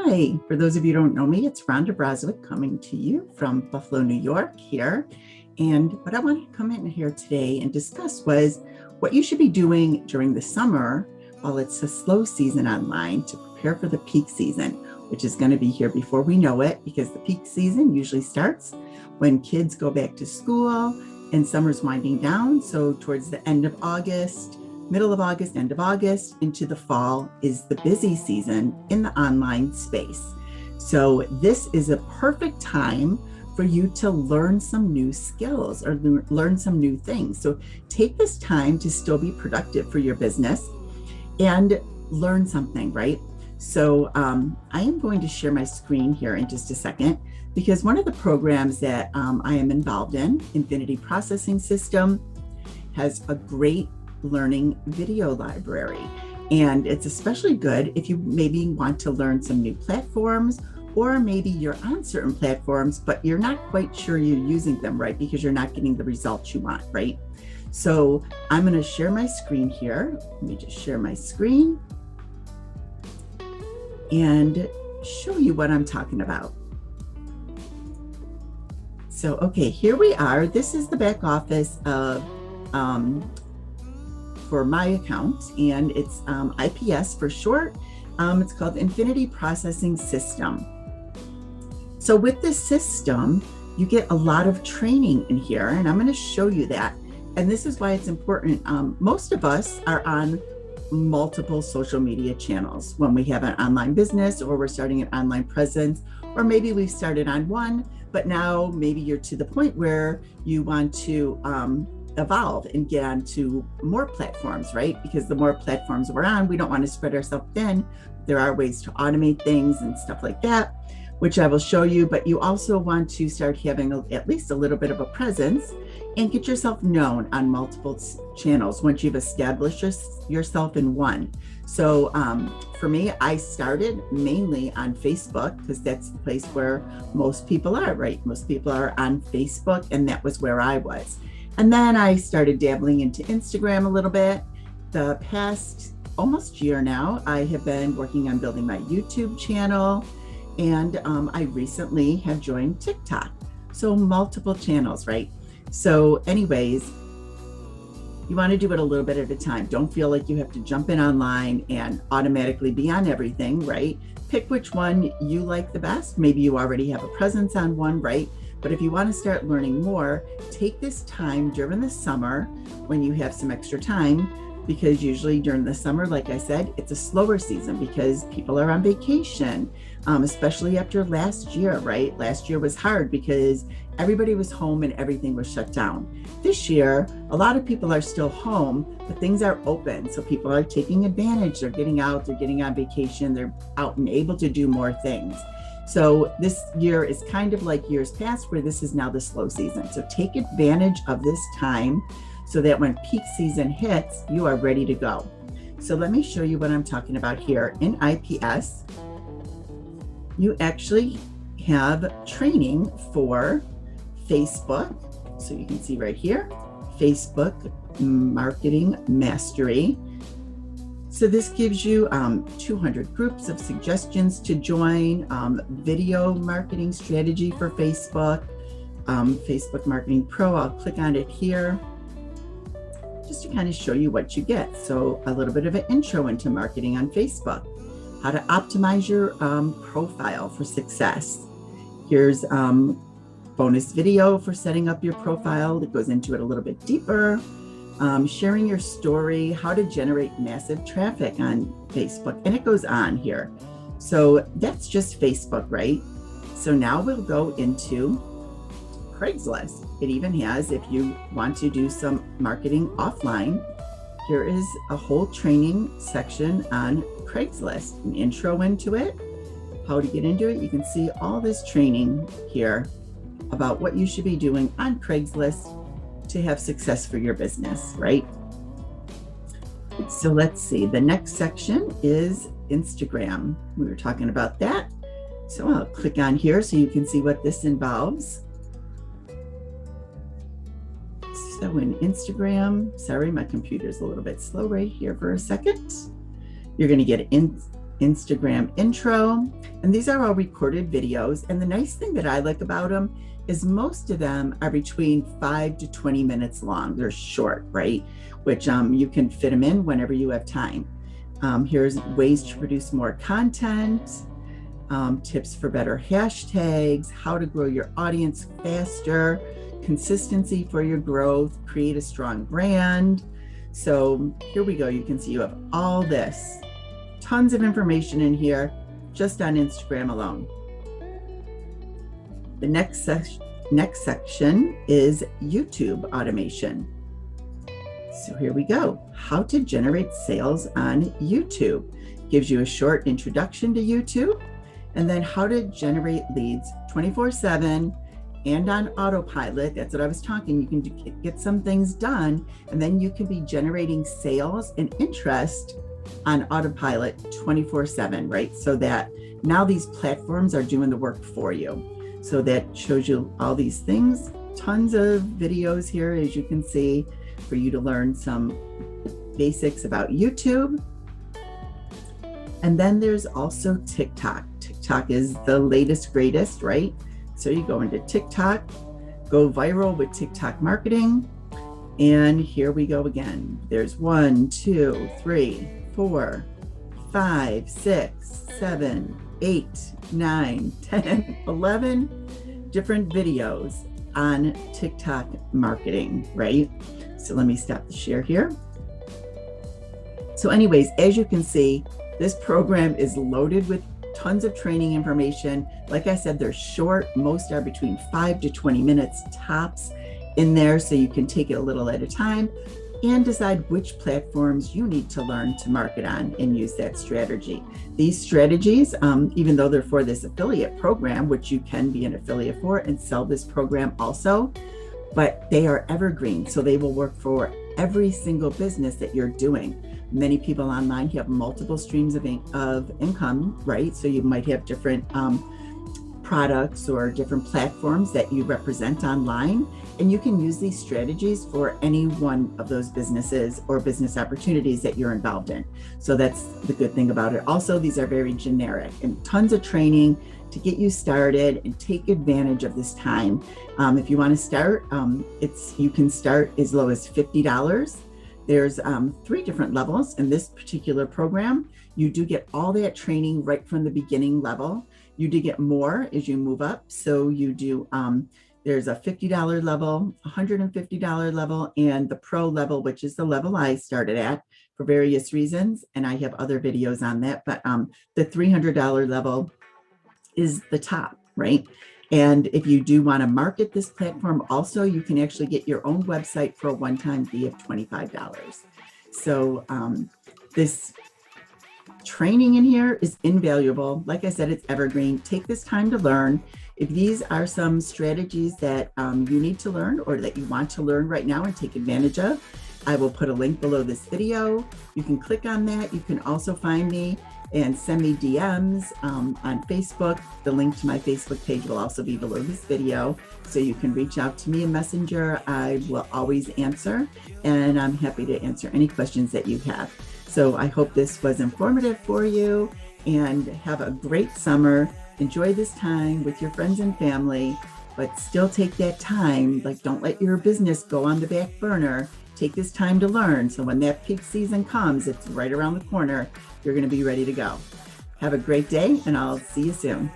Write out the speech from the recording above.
Hi, for those of you who don't know me, it's Rhonda Brzozowiec coming to you from Buffalo, New York here. And what I wanted to come in here today and discuss was what you should be doing during the summer while it's a slow season online to prepare for the peak season, which is going to be here before we know it, because the peak season usually starts when kids go back to school and summer's winding down. So towards the end of August, middle of August, end of August, into the fall is the busy season in the online space. So this is a perfect time for you to learn some new skills or learn some new things. So take this time to still be productive for your business and learn something, right? So I am going to share my screen here in just a second, because one of the programs that I am involved in, Infinity Processing System, has a great learning video library. And it's especially good if you maybe want to learn some new platforms, or maybe you're on certain platforms, but you're not quite sure you're using them right because you're not getting the results you want, right? So I'm going to share my screen here. Let me just share my screen and show you what I'm talking about. So, okay, here we are. This is the back office of for my account, and it's IPS for short. It's called Infinity Processing System. So with this system, you get a lot of training in here, and I'm going to show you that. And this is why it's important. Most of us are on multiple social media channels when we have an online business, or we're starting an online presence, or maybe we've started on one, but now maybe you're to the point where you want to evolve and get onto more platforms, right? Because the more platforms we're on, we don't want to spread ourselves thin. There are ways to automate things and stuff like that, which I will show you, but you also want to start having at least a little bit of a presence and get yourself known on multiple channels once you've established yourself in one. So for me, I started mainly on Facebook, because that's the place where most people are, right? Most people are on Facebook, and that was where I was. And then I started dabbling into Instagram a little bit. The past almost year now, I have been working on building my YouTube channel, and I recently have joined TikTok. So multiple channels, right? So anyways, you want to do it a little bit at a time. Don't feel like you have to jump in online and automatically be on everything, right? Pick which one you like the best. Maybe you already have a presence on one, right? But if you want to start learning more, take this time during the summer when you have some extra time, because usually during the summer, like I said, it's a slower season because people are on vacation, especially after last year, right? Last year was hard because everybody was home and everything was shut down. This year, a lot of people are still home, but things are open. So people are taking advantage. They're getting out, they're getting on vacation, they're out and able to do more things. So this year is kind of like years past, where this is now the slow season. So take advantage of this time so that when peak season hits, you are ready to go. So let me show you what I'm talking about here. In IPS, you actually have training for Facebook. So you can see right here, Facebook Marketing Mastery. So this gives you 200 groups of suggestions to join, video marketing strategy for Facebook, Facebook Marketing Pro. I'll click on it here just to kind of show you what you get. So a little bit of an intro into marketing on Facebook, how to optimize your profile for success. Here's bonus video for setting up your profile that goes into it a little bit deeper. Sharing your story, how to generate massive traffic on Facebook, and it goes on here. So that's just Facebook, right? So now we'll go into Craigslist. It even has, if you want to do some marketing offline, here is a whole training section on Craigslist, an intro into it, how to get into it. You can see all this training here about what you should be doing on Craigslist to have success for your business, right? So let's see, the next section is Instagram. We were talking about that. So I'll click on here so you can see what this involves. So in Instagram, sorry, my computer's a little bit slow right here for a second. You're going to get Instagram intro, and these are all recorded videos. And the nice thing that I like about them is most of them are between 5 to 20 minutes long. They're short, right? Which you can fit them in whenever you have time. Here's ways to produce more content, tips for better hashtags, how to grow your audience faster, consistency for your growth, create a strong brand. So here we go. You can see you have all this, tons of information in here just on Instagram alone. The next section is YouTube automation. So here we go. How to generate sales on YouTube. Gives you a short introduction to YouTube, and then how to generate leads 24/7 and on autopilot. That's what I was talking. You can get some things done, and then you can be generating sales and interest on autopilot 24/7, right? So that now these platforms are doing the work for you. So that shows you all these things, tons of videos here, as you can see, for you to learn some basics about YouTube. And then there's also TikTok. TikTok is the latest, greatest, right? So you go into TikTok, go viral with TikTok marketing. And here we go again. There's 1, 2, 3, 4, 5, 6, 7, 8, 9, 10, 11 different videos on TikTok marketing, right? So let me stop the share here. So anyways, as you can see, this program is loaded with tons of training information. Like I said, they're short. Most are between 5 to 20 minutes tops in there. So you can take it a little at a time and decide which platforms you need to learn to market on and use that strategy. These strategies, even though they're for this affiliate program, which you can be an affiliate for and sell this program also, but they are evergreen. So they will work for every single business that you're doing. Many people online have multiple streams of income, right? So you might have different products or different platforms that you represent online, and you can use these strategies for any one of those businesses or business opportunities that you're involved in. So that's the good thing about it. Also, these are very generic and tons of training to get you started and take advantage of this time. If you want to start, you can start as low as $50. There's 3 different levels in this particular program. You do get all that training right from the beginning level. You do get more as you move up. So you do, there's a $50 level, $150 level, and the pro level, which is the level I started at for various reasons. And I have other videos on that, but the $300 level is the top, right? And if you do want to market this platform also, you can actually get your own website for a one-time fee of $25. So this training in here is invaluable. Like I said, it's evergreen. Take this time to learn. If these are some strategies that you need to learn or that you want to learn right now and take advantage of, I will put a link below this video. You can click on that. You can also find me and send me DMs on Facebook. The link to my Facebook page will also be below this video. So you can reach out to me in Messenger. I will always answer, and I'm happy to answer any questions that you have. So I hope this was informative for you, and have a great summer. Enjoy this time with your friends and family, but still take that time. Like, don't let your business go on the back burner. Take this time to learn. So when that peak season comes, it's right around the corner, you're going to be ready to go. Have a great day, and I'll see you soon.